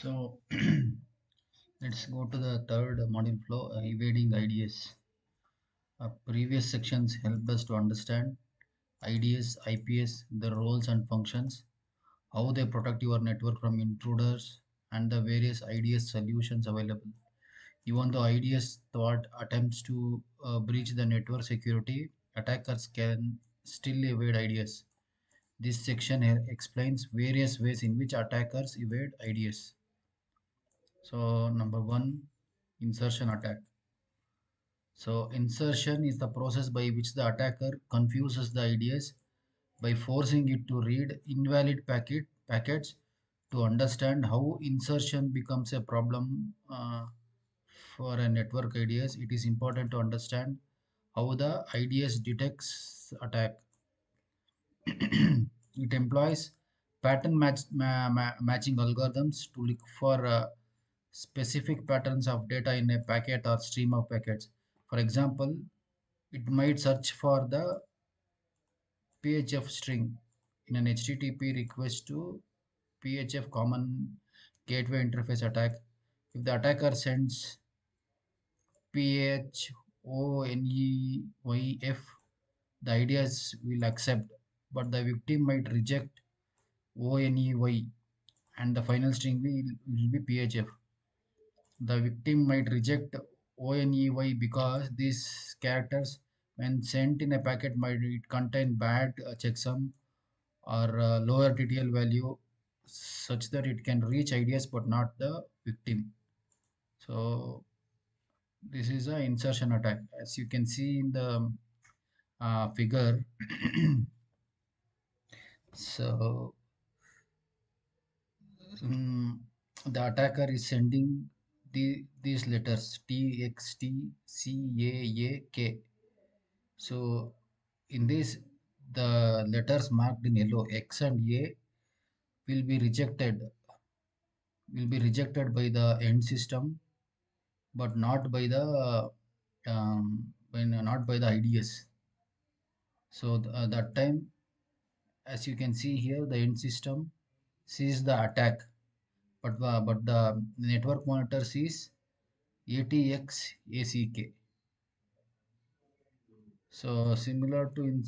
So let's go to the third module flow, evading IDS. Previous sections helped us to understand IDS, IPS, the roles and functions, how they protect your network from intruders, and the various IDS solutions available. Even though IDS thought attempts to breach the network security, attackers can still evade IDS. This section here explains various ways in which attackers evade IDS. So number one, insertion attack. So insertion is the process by which the attacker confuses the IDS by forcing it to read invalid packets. To understand how insertion becomes a problem for a network IDS, it is important to understand how the IDS detects attack. It employs matching algorithms to look for specific patterns of data in a packet or stream of packets. For example, it might search for the PHF string in an HTTP request to PHF common gateway interface attack. If the attacker sends PHONEYF, the IDS will accept, but the victim might reject ONEY and the final string will be PHF. The victim might reject ONEY because these characters, when sent in a packet, might contain bad checksum or lower TTL value such that it can reach IDS but not the victim. So this is a insertion attack. As you can see in the figure, so um, the attacker is sending these letters T, X, T, C, A, K. So in this, the letters marked in yellow, X and A, will be rejected by the end system, but not by the not by the IDS. So that time, as you can see here, the end system sees the attack, but the network monitor sees ATX ACK. So similar to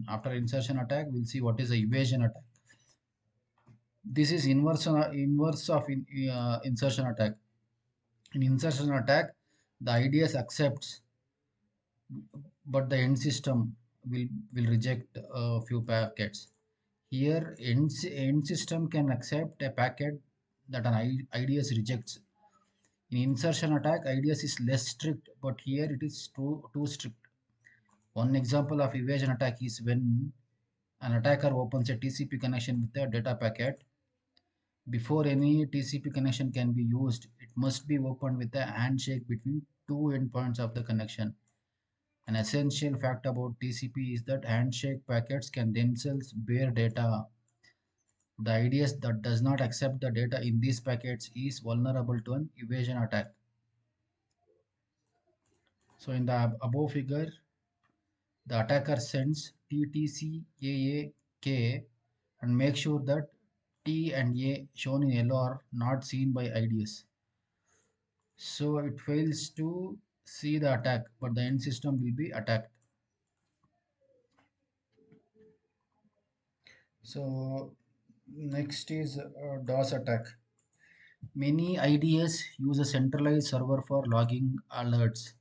after insertion attack, we'll see what is the evasion attack. This is inverse of insertion attack. In insertion attack, the IDS accepts, but the end system will reject a few packets. Here, end system can accept a packet that an IDS rejects. In insertion attack, IDS is less strict, but here it is too strict. One example of evasion attack is when an attacker opens a TCP connection with a data packet. Before any TCP connection can be used, it must be opened with a handshake between two endpoints of the connection. An essential fact about TCP is that handshake packets can themselves bear data. The IDS that does not accept the data in these packets is vulnerable to an evasion attack. So in the above figure, the attacker sends TTCAAK and makes sure that T and A shown in yellow are not seen by IDS. So it fails to see the attack, but the end system will be attacked. So next is DOS attack. Many IDS use a centralized server for logging alerts.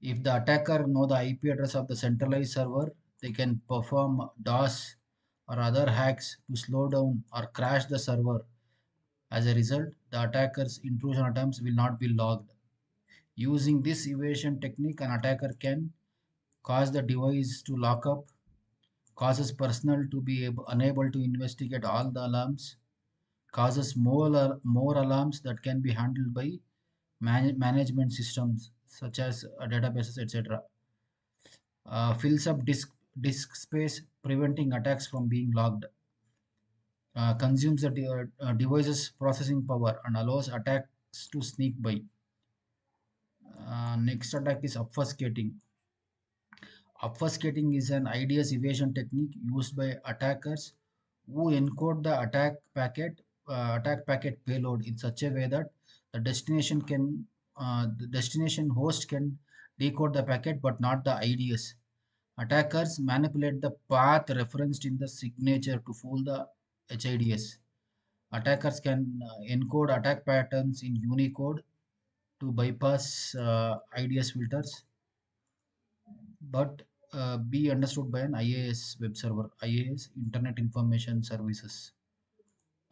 If the attacker know the IP address of the centralized server, they can perform DOS or other hacks to slow down or crash the server. As a result, the attacker's intrusion attempts will not be logged. Using this evasion technique, an attacker can cause the device to lock up, causes personnel to be unable to investigate all the alarms, causes more alarms that can be handled by management systems such as databases, etc. Fills up disk space, preventing attacks from being logged. Consumes the device's processing power and allows attacks to sneak by. Next attack is obfuscating. Obfuscating is an IDS evasion technique used by attackers who encode the attack packet attack packet payload in such a way that the destination host can decode the packet but not the IDS. Attackers manipulate the path referenced in the signature to fool the HIDS. Attackers can encode attack patterns in Unicode to bypass IDS filters, but be understood by an IAS web server. IAS, Internet Information Services.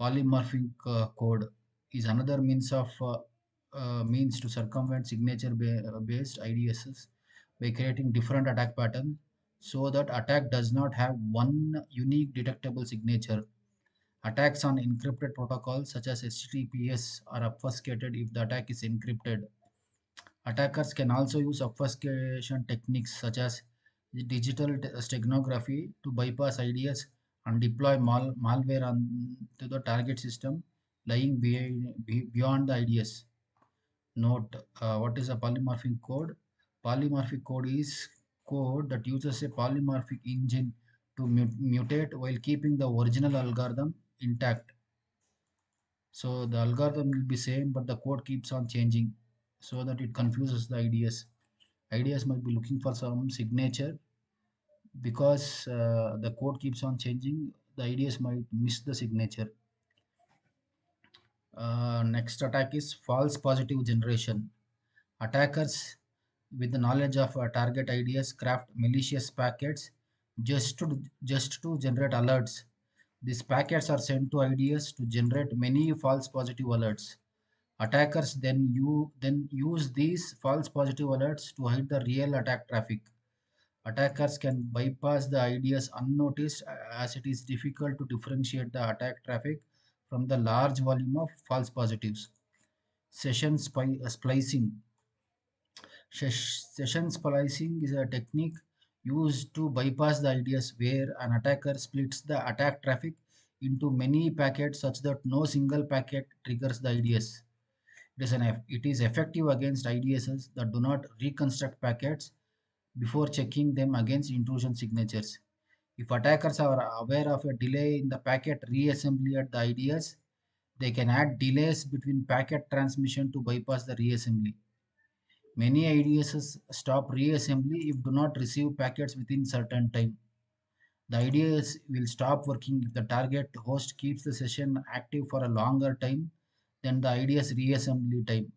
Polymorphic code is another means to circumvent based IDSs by creating different attack patterns so that attack does not have one unique detectable signature. Attacks on encrypted protocols such as HTTPS are obfuscated if the attack is encrypted. Attackers can also use obfuscation techniques such as digital steganography to bypass IDS and deploy malware onto the target system lying beyond the IDS. Note, what is a polymorphic code? Polymorphic code is code that uses a polymorphic engine to mutate while keeping the original algorithm intact. So the algorithm will be same, but the code keeps on changing so that it confuses the IDS. IDS might be looking for some signature because the code keeps on changing. The IDS might miss the signature. Next attack is false positive generation. Attackers with the knowledge of target IDS craft malicious packets just to generate alerts. These packets are sent to IDS to generate many false positive alerts. Attackers then use these false positive alerts to hide the real attack traffic. Attackers can bypass the IDS unnoticed as it is difficult to differentiate the attack traffic from the large volume of false positives. Splicing. Session splicing is a technique used to bypass the IDS where an attacker splits the attack traffic into many packets such that no single packet triggers the IDS. It is effective against IDSs that do not reconstruct packets before checking them against intrusion signatures. If attackers are aware of a delay in the packet reassembly at the IDS, they can add delays between packet transmission to bypass the reassembly. Many IDSs stop reassembly if do not receive packets within certain time. The IDS will stop working if the target host keeps the session active for a longer time than the IDS reassembly time.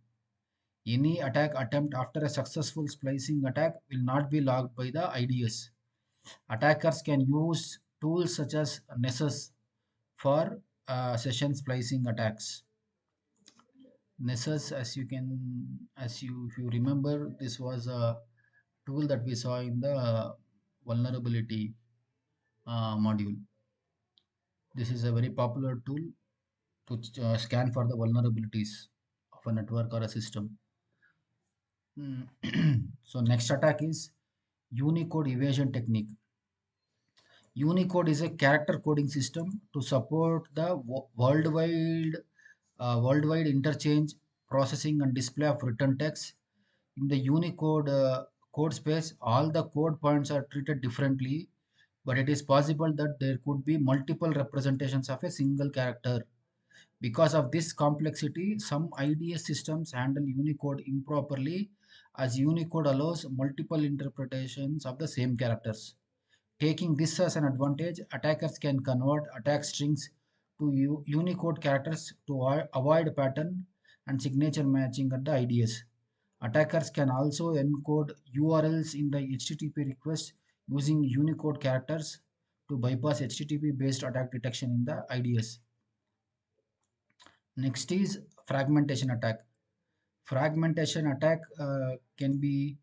Any attack attempt after a successful splicing attack will not be logged by the IDS. Attackers can use tools such as Nessus for session splicing attacks. Nessus, if you remember, this was a tool that we saw in the vulnerability module. This is a very popular tool to scan for the vulnerabilities of a network or a system. So next attack is Unicode evasion technique. Unicode is a character coding system to support the worldwide interchange, processing, and display of written text. In the Unicode code space, all the code points are treated differently, but it is possible that there could be multiple representations of a single character. Because of this complexity, some IDS systems handle Unicode improperly, as Unicode allows multiple interpretations of the same characters. Taking this as an advantage, attackers can convert attack strings to Unicode characters to avoid pattern and signature matching at the IDS. Attackers can also encode URLs in the HTTP request using Unicode characters to bypass HTTP based attack detection in the IDS. Next is fragmentation attack. Fragmentation attack can be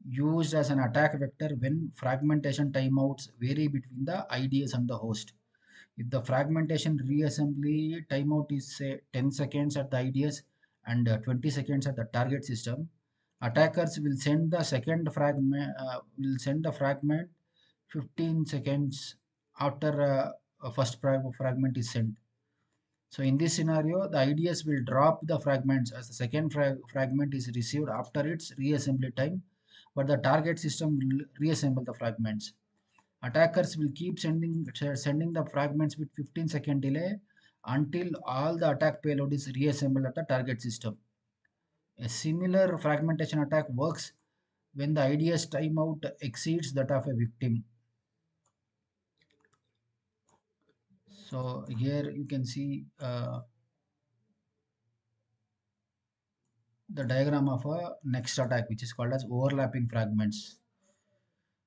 used as an attack vector when fragmentation timeouts vary between the IDS and the host. If the fragmentation reassembly timeout is say 10 seconds at the IDS and 20 seconds at the target system, attackers will send the fragment 15 seconds after a first fragment is sent. So in this scenario, the IDS will drop the fragments as the second fragment is received after its reassembly time, but the target system will reassemble the fragments. Attackers will keep sending the fragments with 15-second delay until all the attack payload is reassembled at the target system. A similar fragmentation attack works when the IDS timeout exceeds that of a victim. So here you can see the diagram of a next attack, which is called as overlapping fragments.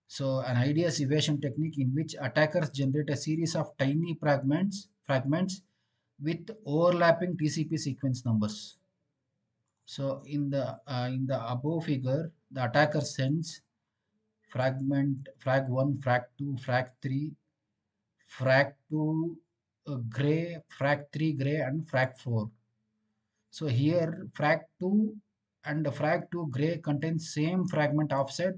So an IDS evasion technique in which attackers generate a series of tiny fragments with overlapping TCP sequence numbers. So in the above figure, the attacker sends frag 1, frag 2, frag 3, frag 2 gray, frag 3 gray, and frag 4. So here frag 2 and the frag 2 gray contains same fragment offset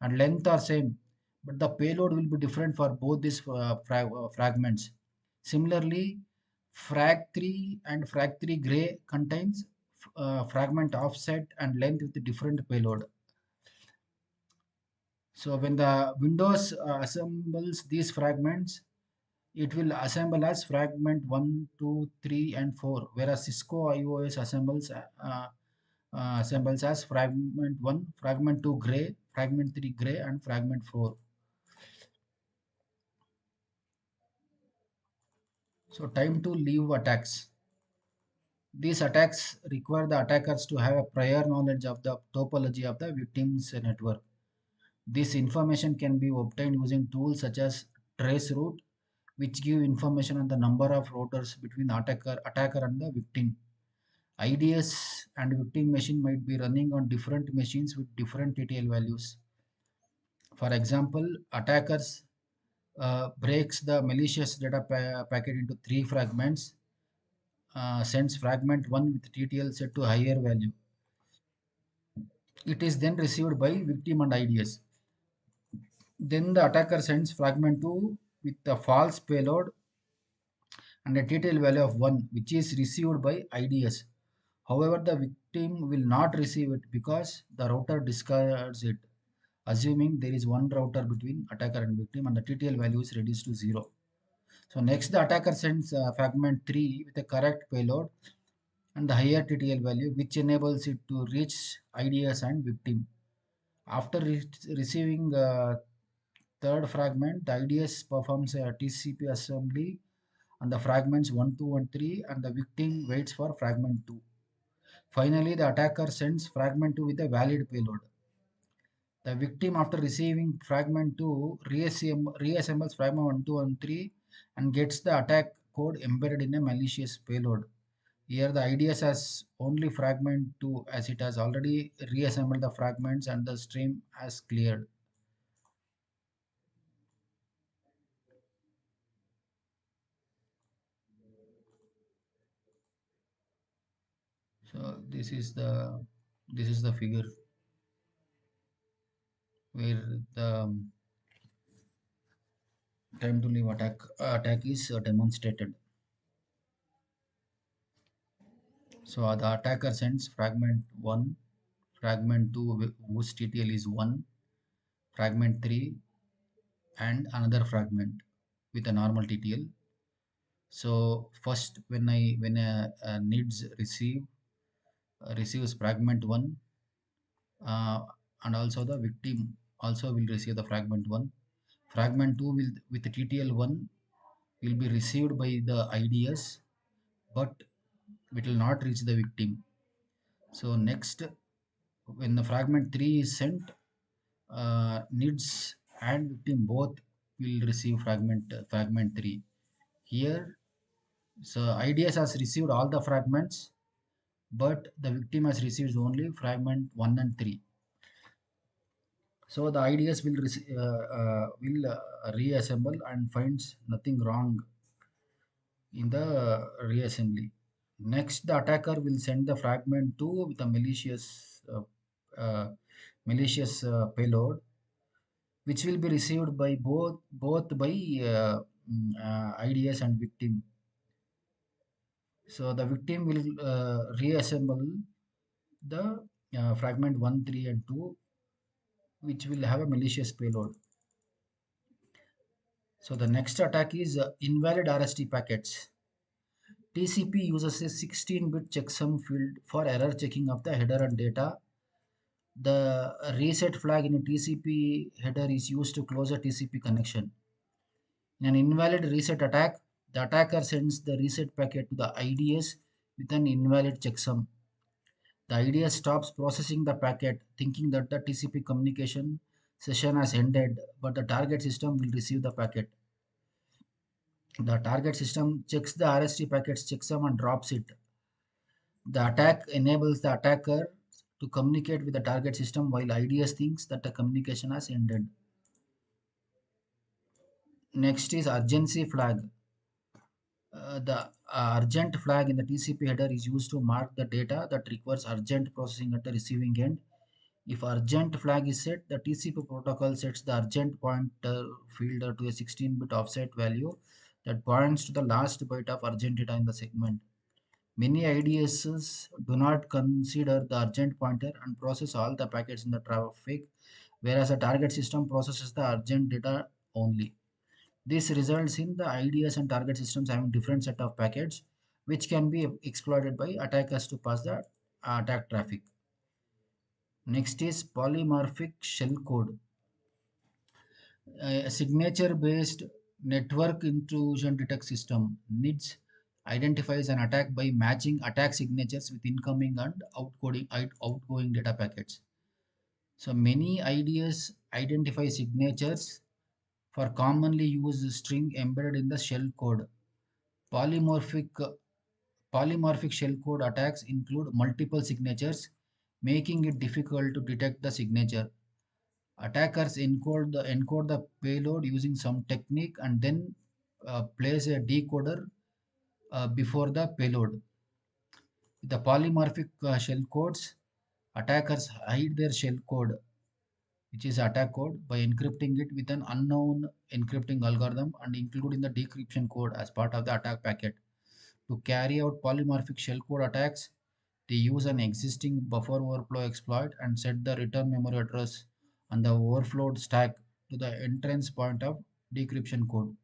and length are same, but the payload will be different for both these fragments. Similarly, frag 3 and frag 3 gray contains fragment offset and length with different payload. So when the Windows assembles these fragments, it will assemble as fragment 1, 2, 3, and 4, whereas Cisco IOS assembles as fragment 1, fragment 2 gray, fragment 3 gray, and fragment 4. So time to leave attacks. These attacks require the attackers to have a prior knowledge of the topology of the victim's network. This information can be obtained using tools such as traceroute, which give information on the number of routers between attacker and the victim. IDS and victim machine might be running on different machines with different TTL values. For example, attackers breaks the malicious data packet into three fragments, sends fragment 1 with TTL set to higher value. It is then received by victim and IDS. Then the attacker sends fragment 2 with the false payload and a TTL value of 1, which is received by IDS. However, the victim will not receive it because the router discards it, assuming there is one router between attacker and victim and the TTL value is reduced to 0. So next the attacker sends fragment 3 with the correct payload and the higher TTL value, which enables it to reach IDS and victim. After receiving third fragment, the IDS performs a TCP assembly on the fragments 1, 2, and 3, and the victim waits for fragment 2. Finally, the attacker sends fragment 2 with a valid payload. The victim, after receiving fragment 2, reassembles fragment 1, 2, and 3 and gets the attack code embedded in a malicious payload. Here, the IDS has only fragment 2 as it has already reassembled the fragments and the stream has cleared. So this is the figure where the time to leave attack is demonstrated. So the attacker sends fragment 1, fragment 2 whose TTL is 1, fragment 3 and another fragment with a normal TTL. So first when needs receives fragment 1 uh, and also the victim also will receive the fragment 1. Fragment 2 will with TTL 1 will be received by the IDS, but it will not reach the victim. So next, when the fragment 3 is sent, needs and victim both will receive fragment 3. Here, so IDS has received all the fragments, but the victim has received only fragment 1 and 3. So the IDS will reassemble and finds nothing wrong in the reassembly. Next, the attacker will send the fragment 2 with a uh, malicious payload, which will be received by both by IDS and victim. So the victim will reassemble the fragment 1, 3, and 2, which will have a malicious payload. So the next attack is invalid RST packets. TCP uses a 16-bit checksum field for error checking of the header and data. The reset flag in a TCP header is used to close a TCP connection. In an invalid reset attack, the attacker sends the reset packet to the IDS with an invalid checksum. The IDS stops processing the packet, thinking that the TCP communication session has ended, but the target system will receive the packet. The target system checks the RST packet's checksum and drops it. The attack enables the attacker to communicate with the target system while IDS thinks that the communication has ended. Next is urgency flag. The urgent flag in the TCP header is used to mark the data that requires urgent processing at the receiving end. If urgent flag is set, the TCP protocol sets the urgent pointer field to a 16-bit offset value that points to the last byte of urgent data in the segment. Many IDSs do not consider the urgent pointer and process all the packets in the traffic, whereas a target system processes the urgent data only. This results in the IDS and target systems having different set of packets, which can be exploited by attackers to pass the attack traffic. Next is polymorphic shellcode. A signature-based network intrusion detect system NIDS identifies an attack by matching attack signatures with incoming and outgoing data packets. So many IDS identify signatures for commonly used string embedded in the shell code. Polymorphic polymorphic shellcode attacks include multiple signatures, making it difficult to detect the signature. Attackers encode the payload using some technique and then place a decoder before the payload. The polymorphic shellcodes, attackers hide their shellcode, which is attack code, by encrypting it with an unknown encrypting algorithm and including the decryption code as part of the attack packet. To carry out polymorphic shellcode attacks, they use an existing buffer overflow exploit and set the return memory address on the overflowed stack to the entrance point of decryption code.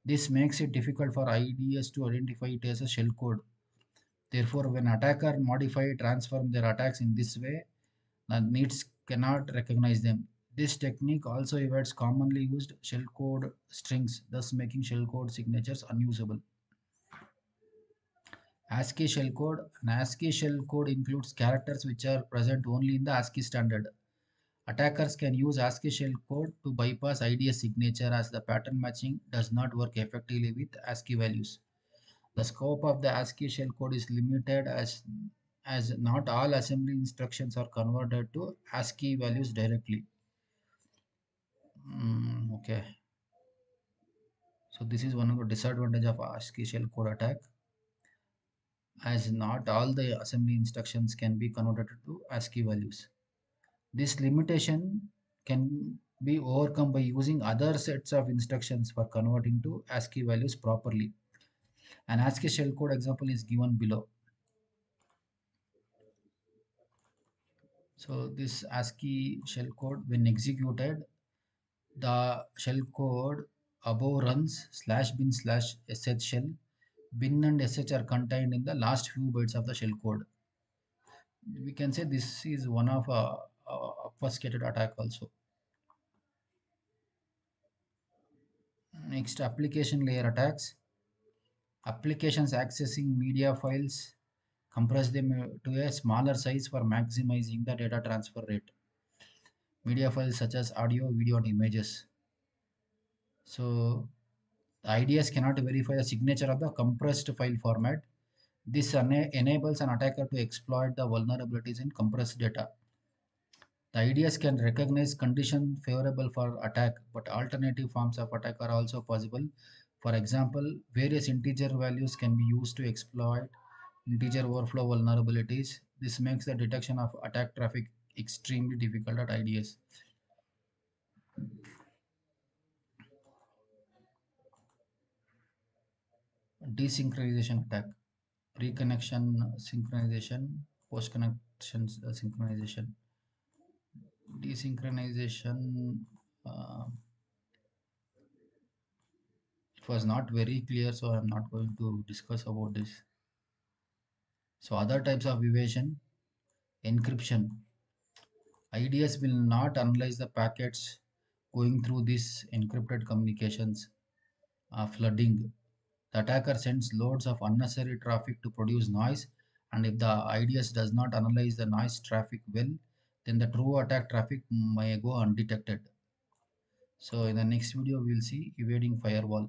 This makes it difficult for IDS to identify it as a shellcode. Therefore, when attacker modify transform their attacks in this way, the NIDS cannot recognize them. This technique also evades commonly used shellcode strings, thus making shellcode signatures unusable. ASCII shellcode. An ASCII shellcode includes characters which are present only in the ASCII standard. Attackers can use ASCII shellcode to bypass IDS signature as the pattern matching does not work effectively with ASCII values. The scope of the ASCII shellcode is limited as not all assembly instructions are converted to ASCII values directly. Okay, so this is one of the disadvantage of ASCII shellcode attack, as not all the assembly instructions can be converted to ASCII values. This limitation can be overcome by using other sets of instructions for converting to ASCII values properly. An ASCII shellcode example is given below. So this ASCII shellcode, when executed, the shellcode above runs /bin/sh shell. Bin and sh are contained in the last few bytes of the shellcode. We can say this is one of a obfuscated attack also. Next, application layer attacks. Applications accessing media files compress them to a smaller size for maximizing the data transfer rate. Media files such as audio, video, and images. So the IDS cannot verify the signature of the compressed file format. This enables an attacker to exploit the vulnerabilities in compressed data. The IDS can recognize condition favorable for attack, but alternative forms of attack are also possible. For example, various integer values can be used to exploit integer overflow vulnerabilities. This makes the detection of attack traffic extremely difficult at IDS. Desynchronization attack, reconnection synchronization, post connection synchronization. Desynchronization, uh, it was not very clear, so I'm not going to discuss about this. So other types of evasion: encryption. IDS will not analyze the packets going through these encrypted communications. Flooding. The attacker sends loads of unnecessary traffic to produce noise, and if the IDS does not analyze the noise traffic well, then the true attack traffic may go undetected. So in the next video, we'll see evading firewall.